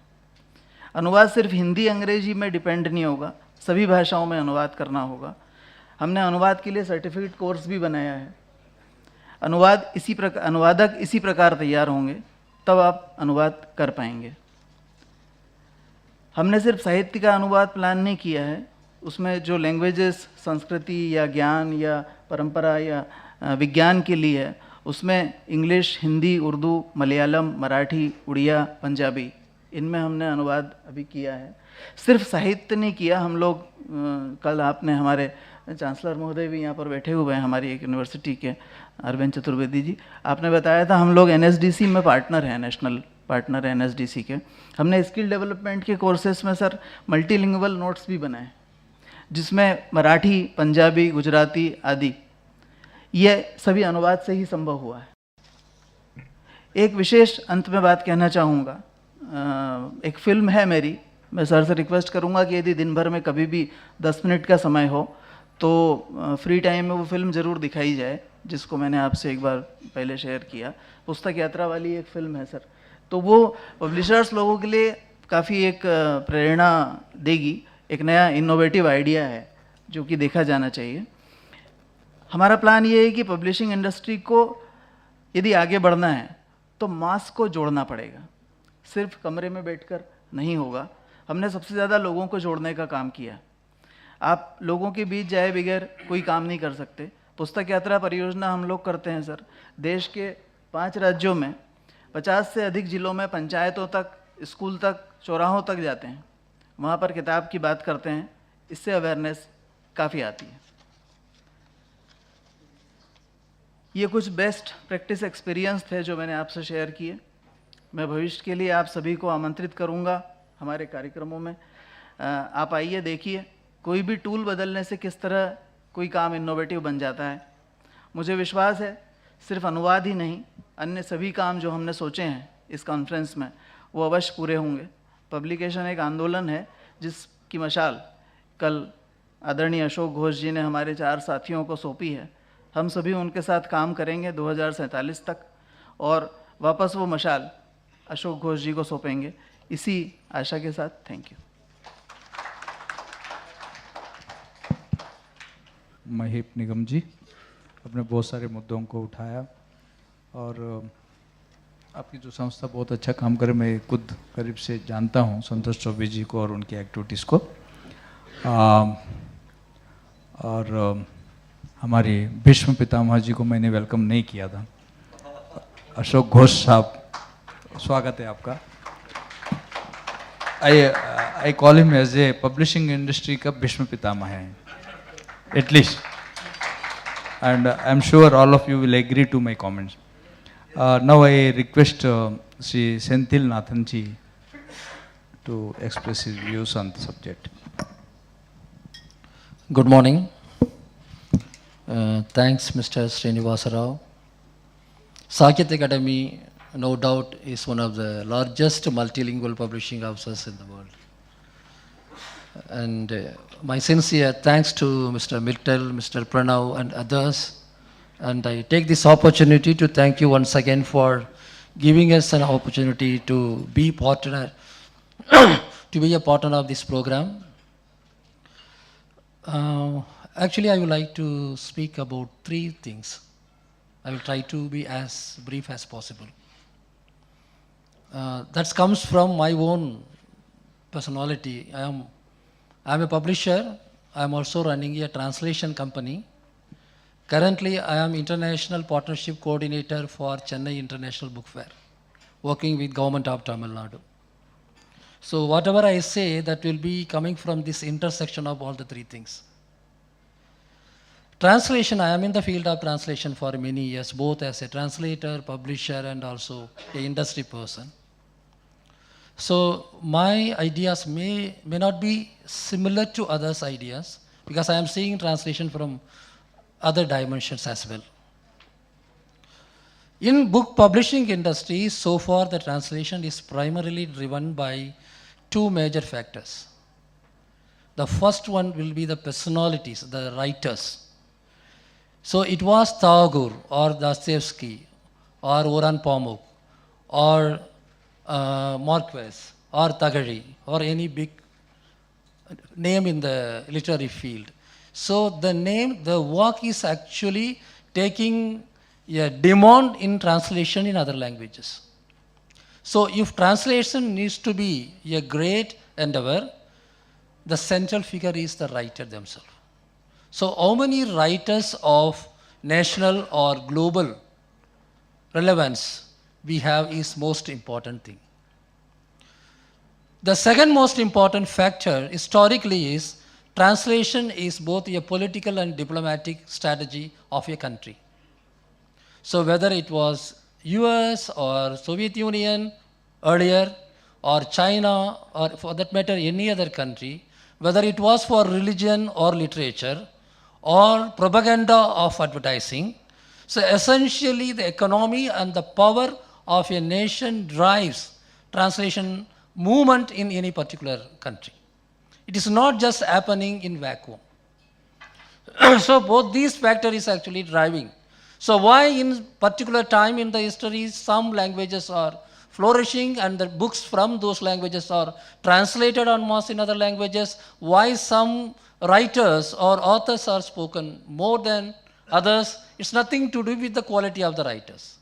अनुवाद सिर्फ हिंदी अंग्रेजी में डिपेंड नहीं होगा, सभी भाषाओं में अनुवाद करना होगा। हमने अनुवाद के लिए सर्टिफिकेट कोर्स भी बनाया है। अनुवादक इसी प्रकार तैयार होंगे तब आप अनुवाद कर पाएंगे। हमने सिर्फ साहित्य का अनुवाद प्लान नहीं किया है, उसमें जो लैंग्वेजेस संस्कृति या ज्ञान या परंपरा या विज्ञान के लिए है, उसमें इंग्लिश, हिंदी, उर्दू, मलयालम, मराठी, उड़िया, पंजाबी, इनमें हमने अनुवाद अभी किया है। सिर्फ साहित्य नहीं किया हम लोग। कल आपने हमारे चांसलर महोदय भी यहाँ पर बैठे हुए हैं, हमारी एक यूनिवर्सिटी के, अरविंद चतुर्वेदी जी, आपने बताया था हम लोग NSDC में पार्टनर हैं, नेशनल पार्टनर हैं NSDC के। हमने स्किल डेवलपमेंट के कोर्सेज में सर मल्टीलिंगुअल नोट्स भी बनाए, जिसमें मराठी, पंजाबी, गुजराती आदि, ये सभी अनुवाद से ही संभव हुआ है। एक विशेष अंत में बात कहना चाहूँगा, एक फिल्म है मेरी, मैं सर से रिक्वेस्ट करूँगा कि यदि दिन भर में कभी भी 10 मिनट का समय हो तो फ्री टाइम में वो फिल्म ज़रूर दिखाई जाए, जिसको मैंने आपसे एक बार पहले शेयर किया। पुस्तक यात्रा वाली एक फिल्म है सर, तो वो पब्लिशर्स लोगों के लिए काफ़ी एक प्रेरणा देगी। एक नया इनोवेटिव आइडिया है जो कि देखा जाना चाहिए। हमारा प्लान ये है कि पब्लिशिंग इंडस्ट्री को यदि आगे बढ़ना है तो मास को जोड़ना पड़ेगा, सिर्फ कमरे में बैठकर नहीं होगा। हमने सबसे ज़्यादा लोगों को जोड़ने का काम किया। आप लोगों के बीच जाए बगैर कोई काम नहीं कर सकते। पुस्तक यात्रा परियोजना हम लोग करते हैं सर, देश के 5 राज्यों में 50 से अधिक जिलों में पंचायतों तक, स्कूल तक, चौराहों तक जाते हैं, वहाँ पर किताब की बात करते हैं। इससे अवेयरनेस काफ़ी आती है। ये कुछ बेस्ट प्रैक्टिस एक्सपीरियंस थे जो मैंने आपसे शेयर किए। मैं भविष्य के लिए आप सभी को आमंत्रित करूँगा हमारे कार्यक्रमों में। आप आइए, देखिए कोई भी टूल बदलने से किस तरह कोई काम इनोवेटिव बन जाता है। मुझे विश्वास है सिर्फ अनुवाद ही नहीं, अन्य सभी काम जो हमने सोचे हैं इस कॉन्फ्रेंस में वो अवश्य पूरे होंगे। पब्लिकेशन एक आंदोलन है जिसकी मशाल कल आदरणीय अशोक घोष जी ने हमारे 4 साथियों को सौंपी है। हम सभी उनके साथ काम करेंगे 2047 तक और वापस वो मशाल अशोक घोष जी को सौंपेंगे। इसी आशा के साथ थैंक यू। महिप निगम जी, आपने बहुत सारे मुद्दों को उठाया और आपकी जो संस्था बहुत अच्छा काम करे, मैं खुद करीब से जानता हूँ संतोष चौबे जी को और उनकी एक्टिविटीज़ को। और हमारी भीष्म पितामह जी को मैंने वेलकम नहीं किया था। अशोक घोष साहब, स्वागत है आपका। I call him as a publishing industry का भीष्म पितामह है at least, and I'm sure all of you will agree to my comments. Now I request Sri Senthil Nathan ji to express his views on the subject. Good morning. Thanks, Mr. Srinivasa Rao. Sakyat Academy, no doubt, is one of the largest multilingual publishing houses in the world. And my sincere thanks to Mr. Miltel, Mr. Pranav and others. And I take this opportunity to thank you once again for giving us an opportunity to be partner, to be a partner of this program. Actually, I would like to speak about 3 things. I will try to be as brief as possible. That comes from my own personality. I'm a publisher. I'm also running a translation company. Currently, I am International Partnership Coordinator for Chennai International Book Fair, working with Government of Tamil Nadu. So whatever I say, that will be coming from this intersection of all the three things. Translation, I am in the field of translation for many years, both as a translator, publisher, and also a industry person. So my ideas may not be similar to others' ideas, because I am seeing translation from other dimensions as well. In book publishing industry, so far the translation is primarily driven by two major factors. The first one will be the personalities, the writers. So it was Tagore or Dostoevsky or Orhan Pamuk or Marquez or Tagari or any big name in the literary field. So the work is actually taking a demand in translation in other languages. So if translation needs to be a great endeavor, the central figure is the writer themselves. So how many writers of national or global relevance we have is most important thing. The second most important factor historically is translation is both a political and diplomatic strategy of a country. So whether it was US or Soviet Union earlier, or China, or for that matter any other country, whether it was for religion or literature, or propaganda of advertising, so essentially the economy and the power of a nation drives translation movement in any particular country. It is not just happening in vacuum. So both these factors is actually driving. So why in particular time in the history some languages are flourishing and the books from those languages are translated en masse in other languages, why some writers or authors are spoken more than others, it's nothing to do with the quality of the writers.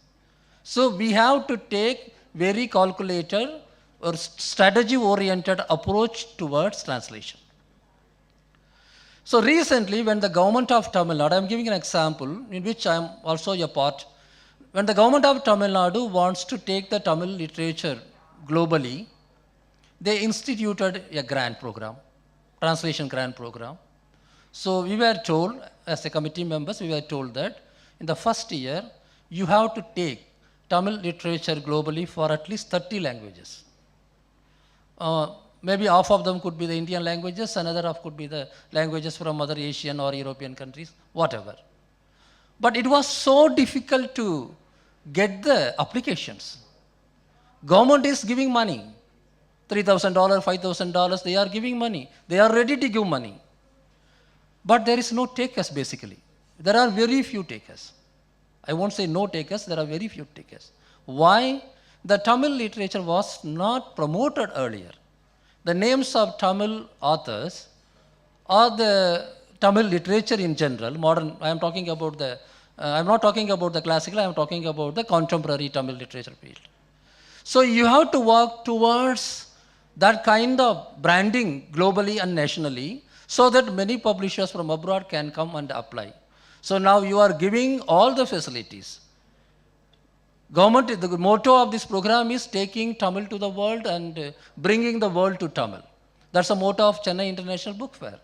So we have to take very calculated or strategy-oriented approach towards translation. So recently, when the government of Tamil Nadu, I am giving an example in which I am also a part. When the government of Tamil Nadu wants to take the Tamil literature globally, they instituted a grant program, translation grant program. So we were told, as a committee members, we were told that in the first year, you have to take Tamil literature globally for at least 30 languages. Maybe half of them could be the Indian languages, another half could be the languages from other Asian or European countries, whatever. But it was so difficult to get the applications. Government is giving money, $3,000, $5,000, they are giving money. They are ready to give money. But there is no takers basically. There are very few takers. I won't say no takers, there are very few takers. Why? The Tamil literature was not promoted earlier. The names of Tamil authors or the Tamil literature in general, modern, I am talking about the, I am not talking about the classical, I am talking about the contemporary Tamil literature field. So you have to work towards that kind of branding globally and nationally so that many publishers from abroad can come and apply. So now you are giving all the facilities. Government, the motto of this program is taking Tamil to the world and bringing the world to Tamil. That's the motto of Chennai International Book Fair.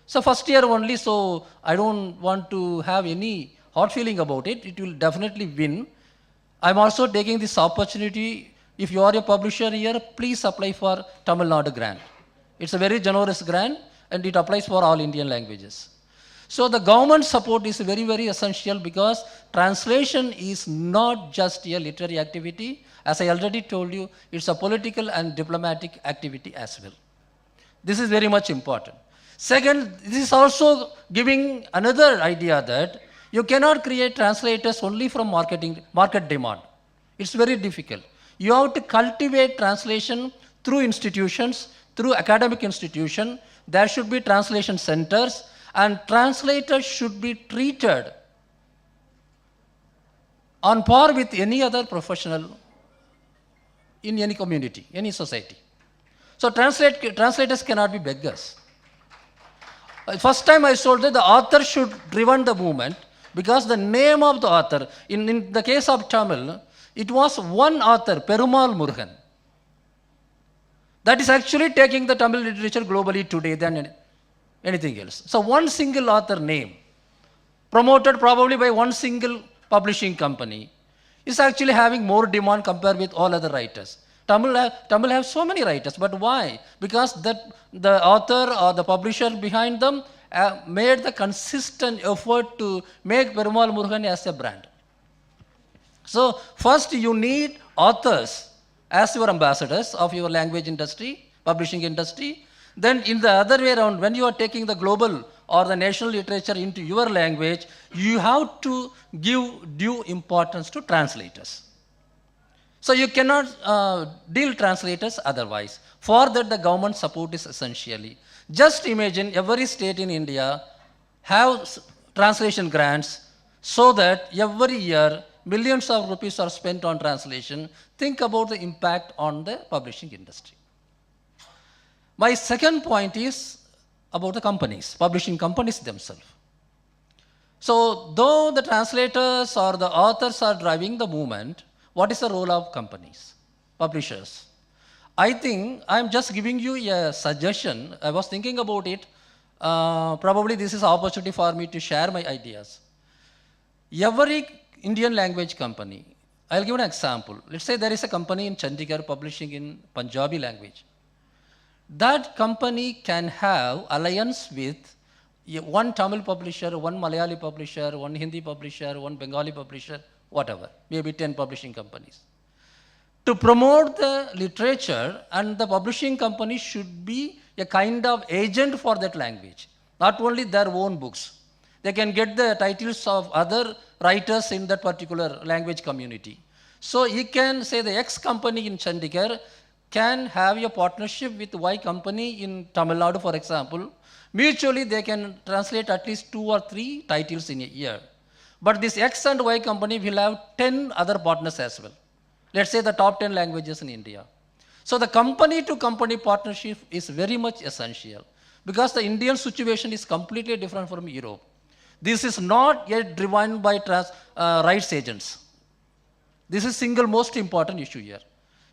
So first year only, so I don't want to have any hard feeling about it. It will definitely win. I'm also taking this opportunity. If you are a publisher here, please apply for Tamil Nadu grant. It's a very generous grant and it applies for all Indian languages. So the government support is very, very essential because translation is not just a literary activity. As I already told you, it's a political and diplomatic activity as well. This is very much important. Second, this is also giving another idea that you cannot create translators only from market demand. It's very difficult. You have to cultivate translation through institutions, through academic institutions. There should be translation centers. And translators should be treated on par with any other professional in any community, any society. So translators cannot be beggars. First time I told that the author should drive the movement. Because the name of the author, in the case of Tamil, it was one author, Perumal Murugan. That is actually taking the Tamil literature globally today than anything else. So one single author name, promoted probably by one single publishing company, is actually having more demand compared with all other writers. Tamil have so many writers, but why? Because the author or the publisher behind them made the consistent effort to make Perumal Murugan as a brand. So first you need authors as your ambassadors of your language industry, publishing industry. Then in the other way around, when you are taking the global or the national literature into your language, you have to give due importance to translators. So you cannot deal translators otherwise. For that, the government support is essentially. Just imagine every state in India have translation grants so that every year millions of rupees are spent on translation. Think about the impact on the publishing industry. My second point is about the companies, publishing companies themselves. So though the translators or the authors are driving the movement, what is the role of companies, publishers? I think I'm just giving you a suggestion. I was thinking about it. Probably this is an opportunity for me to share my ideas. Every Indian language company, I'll give an example. Let's say there is a company in Chandigarh publishing in Punjabi language. That company can have alliance with one Tamil publisher, one Malayali publisher, one Hindi publisher, one Bengali publisher, whatever, maybe 10 publishing companies. To promote the literature, and the publishing company should be a kind of agent for that language, not only their own books. They can get the titles of other writers in that particular language community. So you can say the X company in Chandigarh can have a partnership with Y company in Tamil Nadu, for example. Mutually, they can translate at least 2 or 3 titles in a year. But this X and Y company will have 10 other partners as well. Let's say the top 10 languages in India. So the company-to-company partnership is very much essential because the Indian situation is completely different from Europe. This is not yet driven by rights agents. This is single most important issue here.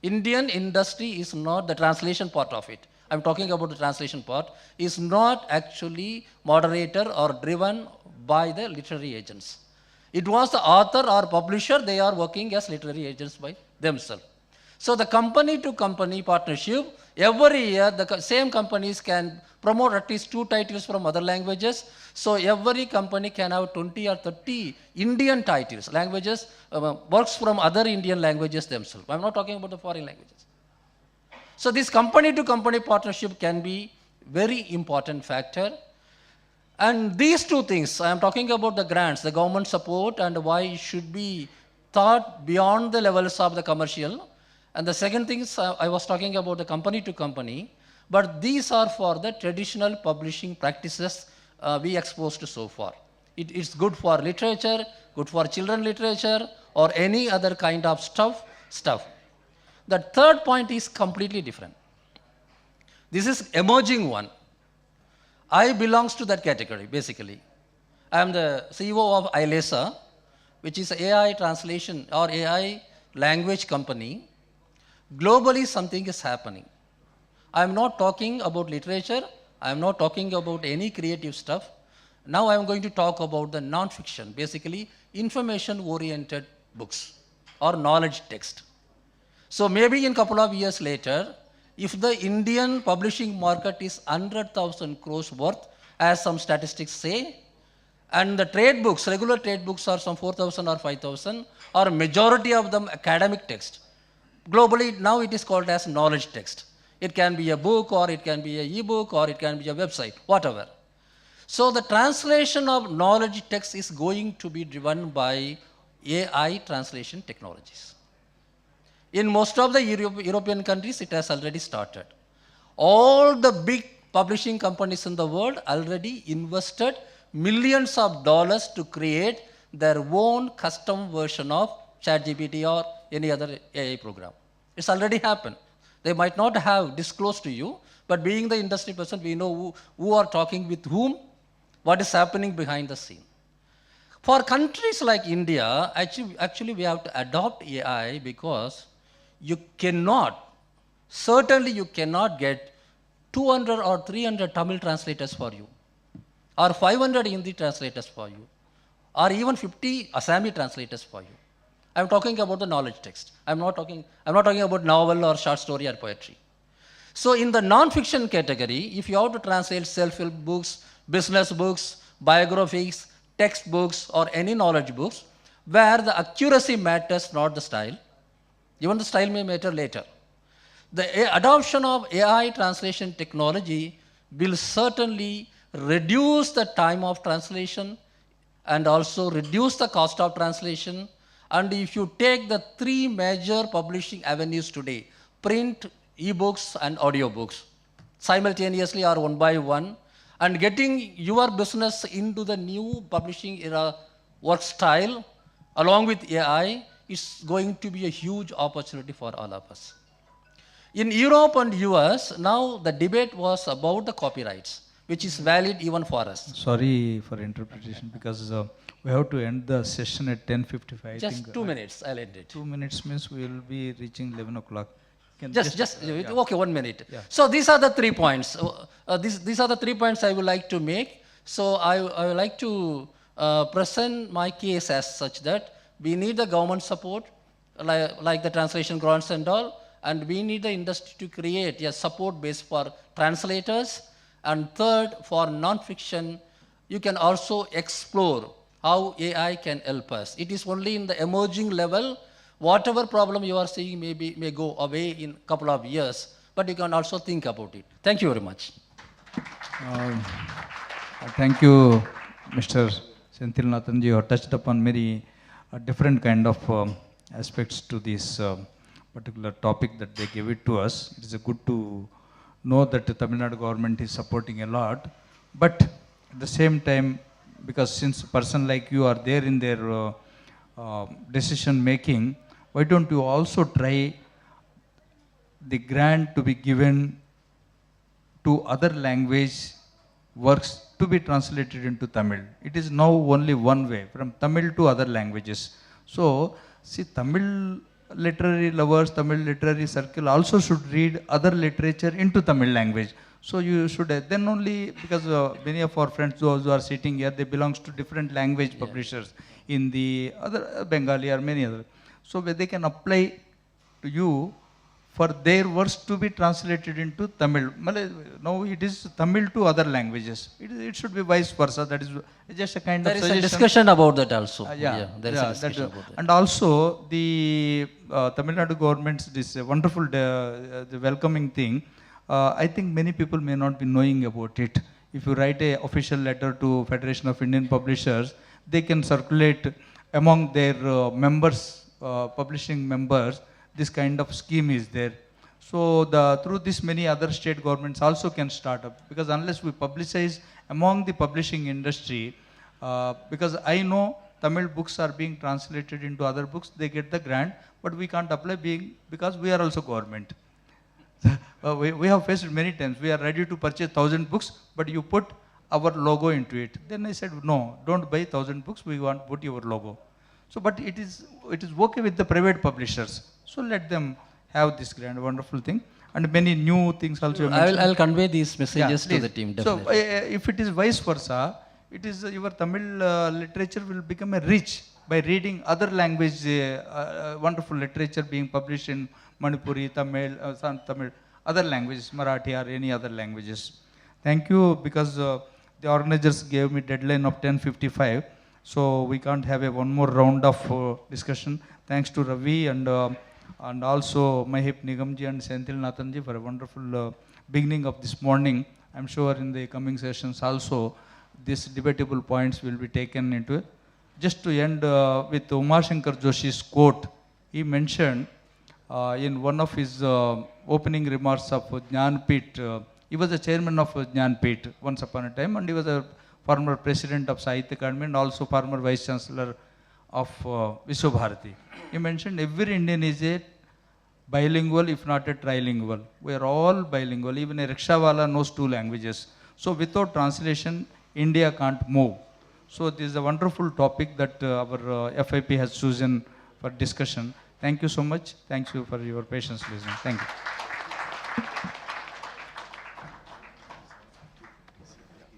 Indian industry is not the translation part of it. I'm talking about the translation part, is not actually moderator or driven by the literary agents. It was the author or publisher, they are working as literary agents by themselves. So the company-to-company partnership, every year the same companies can promote at least 2 titles from other languages. So every company can have 20 or 30 Indian titles, languages, works from other Indian languages themselves. I'm not talking about the foreign languages. So this company-to-company partnership can be very important factor. And these 2 things, I am talking about the grants, the government support, and why it should be thought beyond the levels of the commercial. And the second thing is, I was talking about the company-to-company, but these are for the traditional publishing practices we exposed so far. It's good for literature, good for children literature, or any other kind of stuff. The third point is completely different. This is emerging one. I belongs to that category, basically. I am the CEO of ILESA, which is AI translation or AI language company. Globally, something is happening. I am not talking about literature. I am not talking about any creative stuff. Now I am going to talk about the non-fiction, basically information-oriented books or knowledge text. So maybe in a couple of years later, if the Indian publishing market is 100,000 crores worth, as some statistics say, and the trade books, regular trade books are some 4,000 or 5,000, or majority of them academic text. Globally, now it is called as knowledge text. It can be a book, or it can be an e-book, or it can be a website, whatever. So the translation of knowledge text is going to be driven by AI translation technologies. In most of the European countries, it has already started. All the big publishing companies in the world already invested millions of dollars to create their own custom version of ChatGPT or any other AI program. It's already happened. They might not have disclosed to you, but being the industry person, we know who are talking with whom, what is happening behind the scene. For countries like India, actually we have to adopt AI because you cannot, certainly you cannot get 200 or 300 Tamil translators for you, or 500 Hindi translators for you, or even 50 Assami translators for you. I'm talking about the knowledge text. I'm not talking about novel or short story or poetry. So in the non-fiction category, if you have to translate self-help books, business books, biographies, textbooks, or any knowledge books, where the accuracy matters, not the style, even the style may matter later. The adoption of AI translation technology will certainly reduce the time of translation and also reduce the cost of translation. And if you take the three major publishing avenues today, print, ebooks, and audiobooks, simultaneously or one by one, and getting your business into the new publishing era work style along with AI is going to be a huge opportunity for all of us. In Europe and US, now the debate was about the copyrights, which is valid even for us. Sorry for interpretation, because we have to end the session at 10:55. Just 2 minutes, I'll end it. 2 minutes means we will be reaching 11 o'clock. Okay, 1 minute. Yeah. So these are the 3 points. These are the 3 points I would like to make. So I would like to present my case as such that we need the government support, like the translation grants and all, and we need the industry to create a support base for translators. And third, for non-fiction, you can also explore how AI can help us. It is only in the emerging level. Whatever problem you are seeing may go away in a couple of years, but you can also think about it. Thank you very much. Thank you, Mr. Senthil Nathan. You have touched upon many different kind of aspects to this particular topic that they gave it to us. It is good to know that the Tamil Nadu government is supporting a lot, but at the same time, because since a person like you are there in their decision making, why don't you also try the grant to be given to other language works to be translated into Tamil? It is now only one way, from Tamil to other languages. So, see, Tamil literary lovers, Tamil literary circle also should read other literature into Tamil language. So you should, then only, because many of our friends, those who are sitting here, they belongs to different language publishers in the other Bengali or many other. So where they can apply to you for their works to be translated into Tamil. Now it is Tamil to other languages. It should be vice versa. That is just a kind of suggestion. There is a discussion about that also. There is a discussion about that. And also the Tamil Nadu government's this wonderful the welcoming thing. I think many people may not be knowing about it. If you write a official letter to Federation of Indian Publishers, they can circulate among their members, publishing members. This kind of scheme is there. So through this, many other state governments also can start up, because unless we publicize among the publishing industry, because I know Tamil books are being translated into other books, they get the grant, but we can't apply because we are also government. We have faced many times. We are ready to purchase 1,000 books, but you put our logo into it. Then I said, no, don't buy 1,000 books. We want to put your logo. So, but it is okay with the private publishers. So let them have this grand, wonderful thing, and many new things also. I'll convey these messages to the team. Definitely. So if it is vice versa, it is your Tamil literature will become a rich by reading other language, wonderful literature being published in Manipuri, Tamil, other languages, Marathi or any other languages. Thank you, because the organizers gave me deadline of 10:55, so we can't have one more round of discussion. Thanks to Ravi and also Mahip Nigamji and Senthil Nathanji for a wonderful beginning of this morning. I'm sure in the coming sessions also these debatable points will be taken into it. Just to end with Umashankar Joshi's quote, he mentioned in one of his opening remarks of Jnanpith, he was the chairman of Jnanpith once upon a time, and he was a former president of Sahitya Academy and also former vice chancellor of Vishwabharati. He mentioned every Indian is a bilingual, if not a trilingual. We are all bilingual. Even a rickshawala knows 2 languages. So without translation, India can't move. So this is a wonderful topic that our FIP has chosen for discussion. Thank you so much. Thank you for your patience listening. Thank you.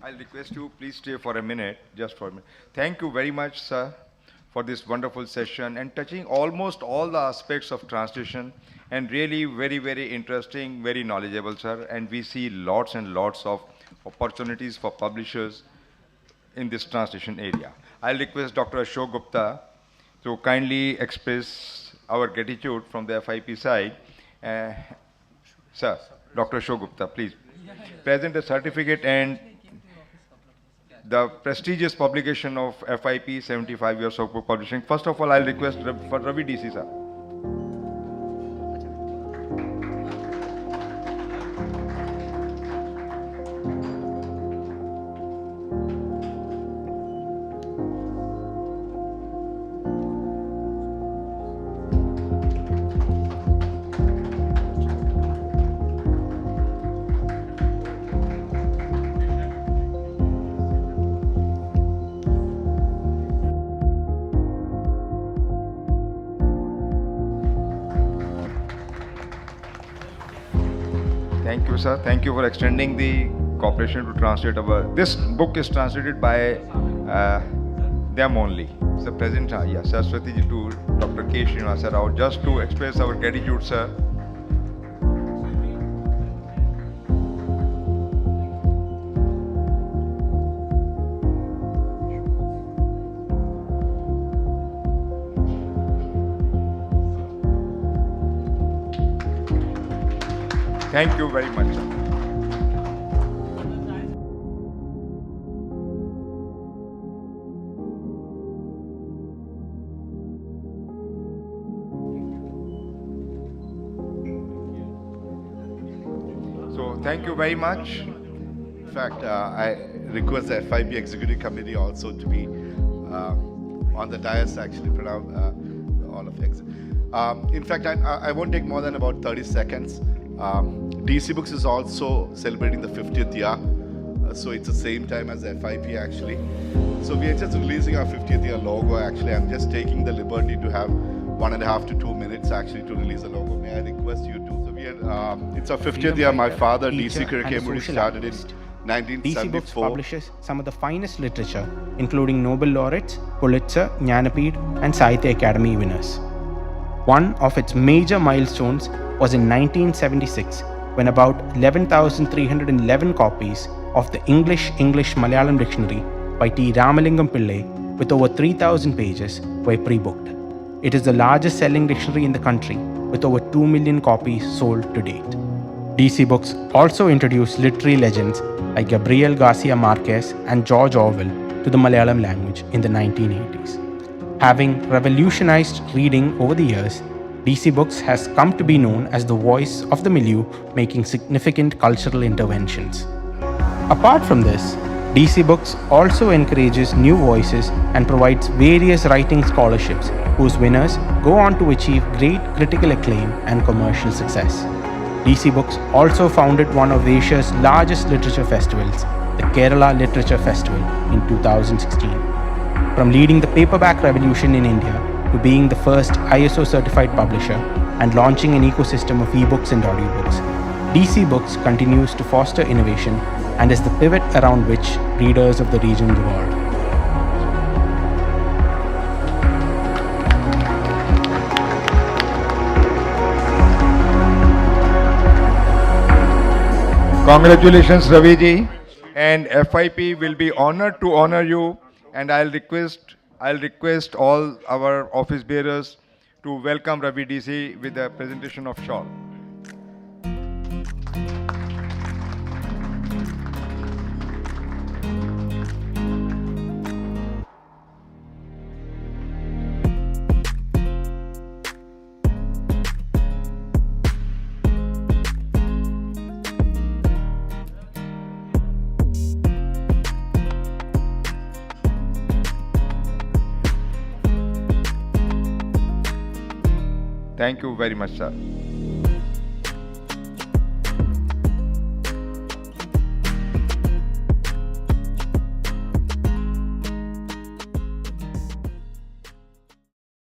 I'll request you, please stay for a minute, just for a minute. Thank you very much, sir, for this wonderful session and touching almost all the aspects of translation, and really very, very interesting, very knowledgeable, sir. And we see lots and lots of opportunities for publishers in this translation area. I'll request Dr. Ashok Gupta to kindly express our gratitude from the FIP side. Sir, Dr. Ashok Gupta, please present the certificate and the prestigious publication of FIP, 75 years of book publishing. First of all, I'll request for Ravi DC, sir. Thank you, sir. Thank you for extending the cooperation to translate our. This book is translated by them only. So, present, yes, Saraswati ji to Dr. K. Srinivasa Rao, just to express our gratitude, sir. Thank you very much, sir. So, thank you very much. In fact, I request the FIP Executive Committee also to be on the dais, actually, all of ex. In fact, I won't take more than about 30 seconds. DC Books is also celebrating the 50th year, so it's the same time as the FIP actually. So we are just releasing our 50th year logo actually. I'm just taking the liberty to have 1.5 to 2 minutes actually to release the logo. May I request you to? So we are, it's our 50th year. My father, DC Kirkemuri, started in 1974. DC Books publishes some of the finest literature, including Nobel laureates, Pulitzer, Jnanapeeth, and Sahitya Academy winners. One of its major milestones was in 1976, when about 11,311 copies of the English-Malayalam dictionary by T. Ramalingam Pillai, with over 3,000 pages, were pre-booked. It is the largest selling dictionary in the country, with over 2 million copies sold to date. DC Books also introduced literary legends like Gabriel Garcia Marquez and George Orwell to the Malayalam language in the 1980s. Having revolutionized reading over the years, DC Books has come to be known as the voice of the milieu, making significant cultural interventions. Apart from this, DC Books also encourages new voices and provides various writing scholarships whose winners go on to achieve great critical acclaim and commercial success. DC Books also founded one of Asia's largest literature festivals, the Kerala Literature Festival, in 2016. From leading the paperback revolution in India to being the first ISO certified publisher and launching an ecosystem of ebooks and audiobooks, DC Books continues to foster innovation and is the pivot around which readers of the region revolve. Congratulations, Ravi ji, and FIP will be honored to honor you, and I'll request all our office bearers to welcome Ravi DC with the presentation of shawl. Thank you very much, sir.